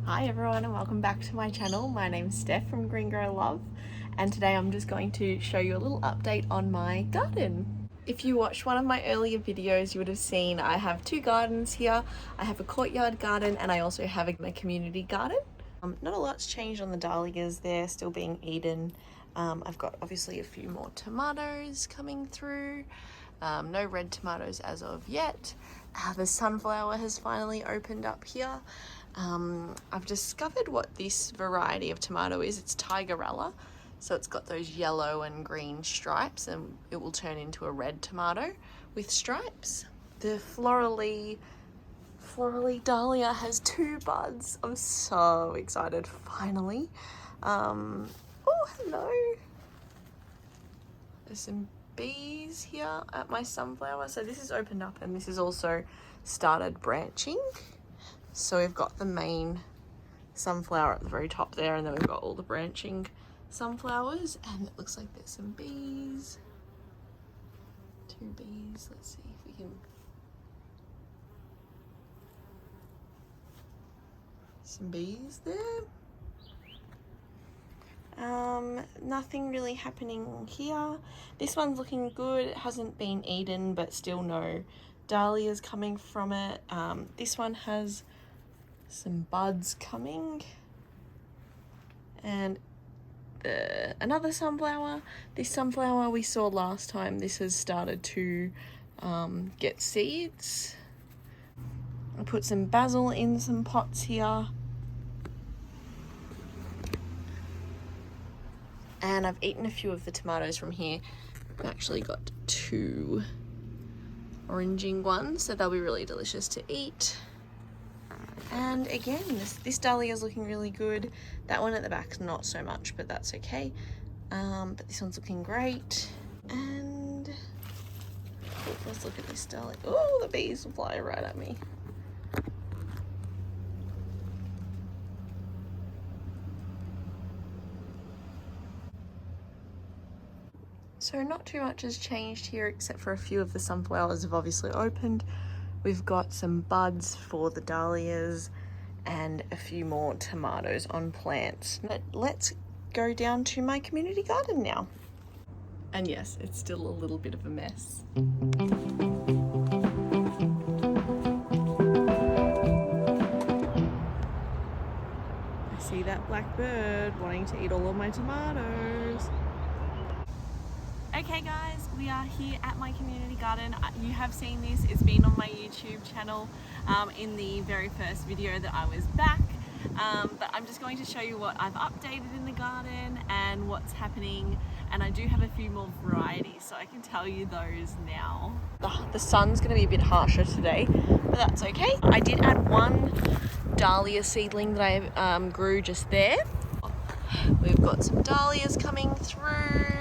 Hi everyone and welcome back to my channel. My name's Steph from Green Grow Love, and today I'm just going to show you a little update on my garden. If you watched one of my earlier videos, you would have seen I have two gardens here. I have a courtyard garden and I also have a community garden. Not a lot's changed on the dahlias, they're still being eaten. I've got obviously a few more tomatoes coming through. No red tomatoes as of yet. The sunflower has finally opened up here. I've discovered what this variety of tomato is. It's Tigerella. So it's got those yellow and green stripes, and it will turn into a red tomato with stripes. The florally dahlia has two buds. I'm so excited, finally. Oh, hello. There's some bees here at my sunflower. So this is opened up and this has also started branching. So we've got the main sunflower at the very top there, and then we've got all the branching sunflowers, and it looks like there's some bees. Two bees. Let's see if we can... Some bees there. Nothing really happening here. This one's looking good. It hasn't been eaten, but still no dahlias coming from it. This one has some buds coming, and another sunflower. This sunflower we saw last time, this has started to get seeds. I put some basil in some pots here. And I've eaten a few of the tomatoes from here. I've actually got two oranging ones, so they'll be really delicious to eat. And again, this dahlia is looking really good. That one at the back's not so much, but that's okay. But this one's looking great. And let's look at this dahlia. Oh, the bees will fly right at me. So not too much has changed here, except for a few of the sunflowers have obviously opened. We've got some buds for the dahlias and a few more tomatoes on plants. But let's go down to my community garden now. And yes, it's still a little bit of a mess. I see that black bird wanting to eat all of my tomatoes. Okay guys, we are here at my community garden. You have seen this, it's been on my YouTube channel in the very first video that I was back. But I'm just going to show you what I've updated in the garden and what's happening. And I do have a few more varieties, so I can tell you those now. The sun's going to be a bit harsher today, but that's okay. I did add one dahlia seedling that I grew just there. We've got some dahlias coming through.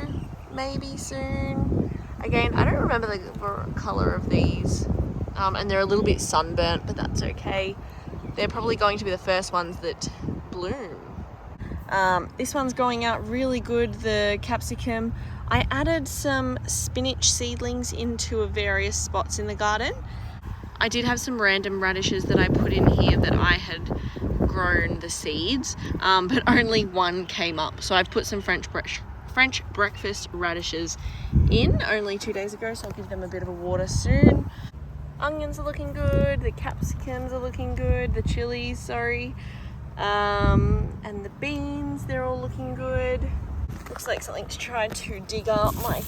Maybe soon. Again, I don't remember the colour of these, and they're a little bit sunburnt, but that's okay. They're probably going to be the first ones that bloom. This one's going out really good, the capsicum. I added some spinach seedlings into various spots in the garden. I did have some random radishes that I put in here that I had grown the seeds, but only one came up. So I've put some French breakfast radishes in only 2 days ago, so I'll give them a bit of a water soon. Onions are looking good, the capsicums are looking good, the chilies, sorry, and the beans, they're all looking good. Looks like something's tried to dig up my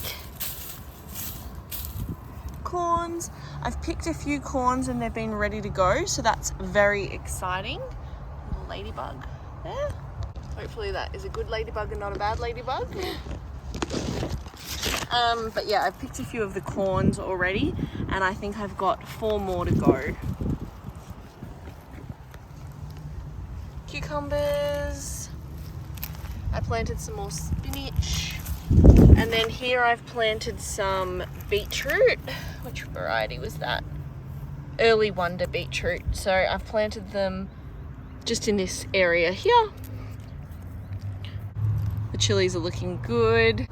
corns. I've picked a few corns and they've been ready to go, so that's very exciting. Little ladybug there. Hopefully that is a good ladybug and not a bad ladybug. But yeah, I've picked a few of the corns already, and I think I've got 4 more to go. Cucumbers. I planted some more spinach. And then here I've planted some beetroot. Which variety was that? Early Wonder beetroot. So I've planted them just in this area here. The chilies are looking good.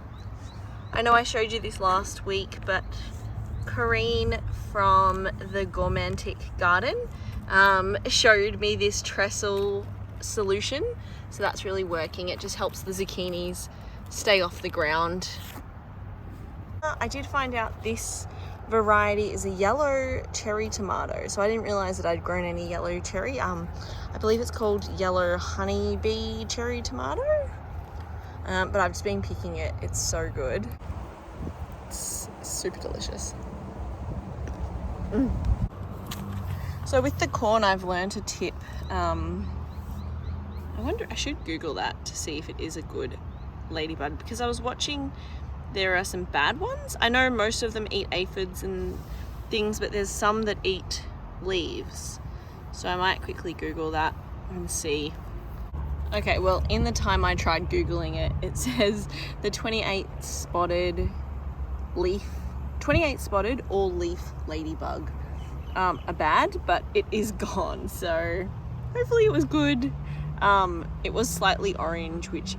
I know I showed you this last week, but Corrine from the Gourmantic Garden showed me this trestle solution, so that's really working. It just helps the zucchinis stay off the ground. I did find out this variety is a yellow cherry tomato, so I didn't realize that I'd grown any yellow cherry. I believe it's called yellow honeybee cherry tomato, but I've just been picking it. It's so good. It's super delicious. So with the corn, I've learned a tip. I wonder, I should Google that to see if it is a good ladybug, because I was watching, there are some bad ones. I know most of them eat aphids and things, but there's some that eat leaves. So I might quickly Google that and see. Okay, well, in the time I tried Googling it, it says the 28 spotted or leaf ladybug are bad, but it is gone. So hopefully it was good. It was slightly orange, which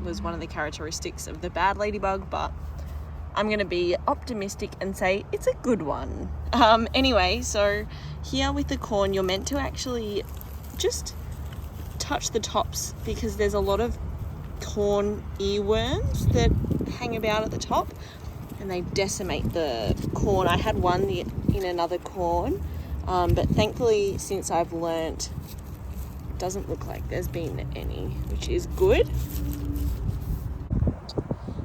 was one of the characteristics of the bad ladybug, but I'm gonna be optimistic and say it's a good one. Anyway, so here with the corn, you're meant to actually just touch the tops, because there's a lot of corn earworms that hang about at the top and they decimate the corn. I had one in another corn, but thankfully, since I've learnt, it doesn't look like there's been any, which is good.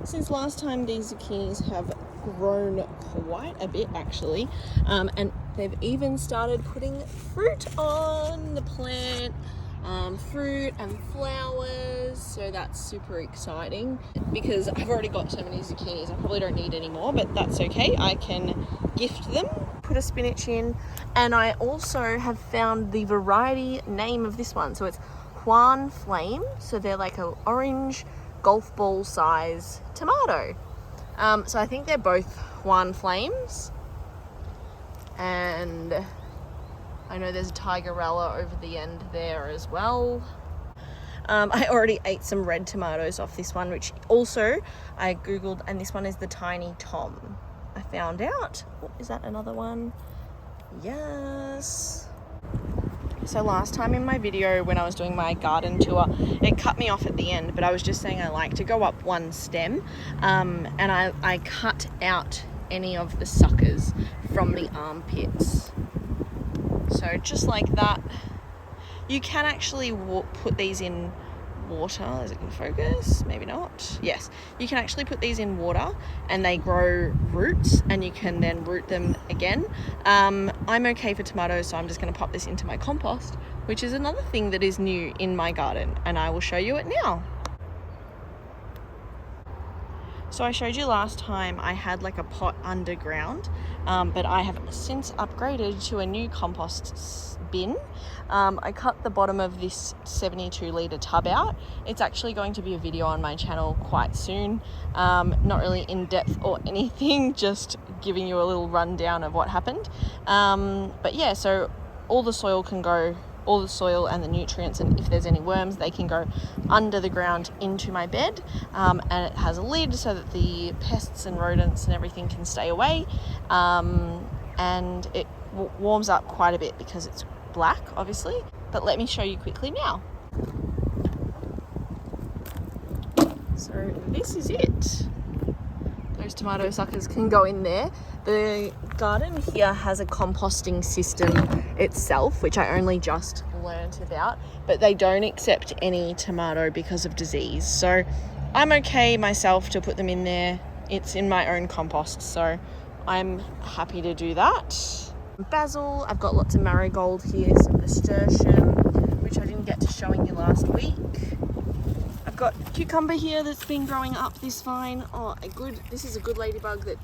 Since last time, these zucchinis have grown quite a bit actually, and they've even started putting fruit on the plant, fruit and flowers, so that's super exciting. Because I've already got so many zucchinis, I probably don't need any more, but that's okay, I can gift them. Put a spinach in, and I also have found the variety name of this one, so it's Juan Flame, so they're like an orange golf ball size tomato. So I think they're both Juan Flames, and I know there's a tigerella over the end there as well. I already ate some red tomatoes off this one, which also I googled, and this one is the Tiny Tom. I found out. Oh, is that another one? Yes. So last time in my video when I was doing my garden tour, it cut me off at the end, but I was just saying I like to go up one stem, and I cut out any of the suckers from the armpits. So just like that. You can actually put these in water. Is it going to focus? Maybe not. Yes, you can actually put these in water and they grow roots, and you can then root them again. I'm okay for tomatoes, so I'm just going to pop this into my compost, which is another thing that is new in my garden, and I will show you it now. So I showed you last time I had like a pot underground, but I have since upgraded to a new compost bin. I cut the bottom of this 72 litre tub out. It's actually going to be a video on my channel quite soon. Not really in depth or anything, just giving you a little rundown of what happened. But yeah, so all the soil and the nutrients, and if there's any worms, they can go under the ground into my bed, and it has a lid so that the pests and rodents and everything can stay away, and it warms up quite a bit because it's black, obviously. But let me show you quickly now. So this is it. Those tomato suckers can go in there. The garden here has a composting system itself, which I only just learnt about, but they don't accept any tomato because of disease. So I'm okay myself to put them in there. It's in my own compost, so I'm happy to do that. Basil, I've got lots of marigold here, some nasturtium, which I didn't get to showing you last week. I've got cucumber here that's been growing up this vine. Oh, this is a good ladybug that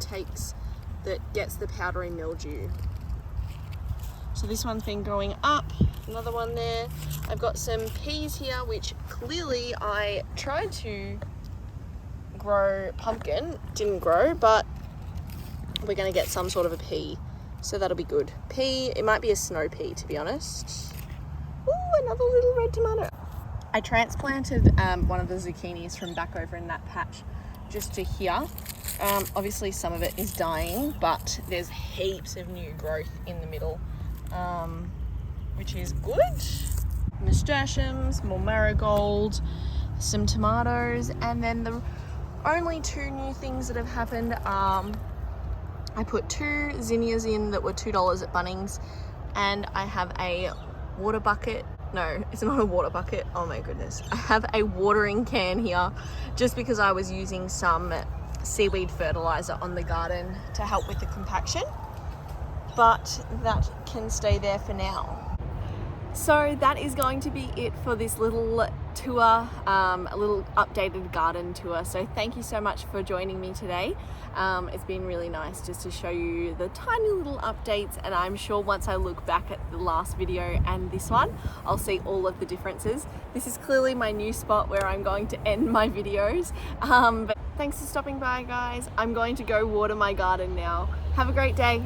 gets the powdery mildew. So this one's been growing up, another one there. I've got some peas here, which clearly I tried to grow pumpkin, didn't grow, but we're gonna get some sort of a pea. So that'll be good. Pea, it might be a snow pea to be honest. Ooh, another little red tomato. I transplanted one of the zucchinis from back over in that patch just to here. Obviously some of it is dying, but there's heaps of new growth in the middle, which is good. nasturtiums, more marigold, some tomatoes, and then the only two new things that have happened, I put 2 zinnias in that were $2 at Bunnings, and I have a water bucket. No, it's not a water bucket. Oh my goodness. I have a watering can here just because I was using some seaweed fertilizer on the garden to help with the compaction, but that can stay there for now. So that is going to be it for this little tour, a little updated garden tour. So thank you so much for joining me today. It's been really nice just to show you the tiny little updates, and I'm sure once I look back at the last video and this one, I'll see all of the differences. This is clearly my new spot where I'm going to end my videos. But thanks for stopping by, guys. I'm going to go water my garden now. Have a great day.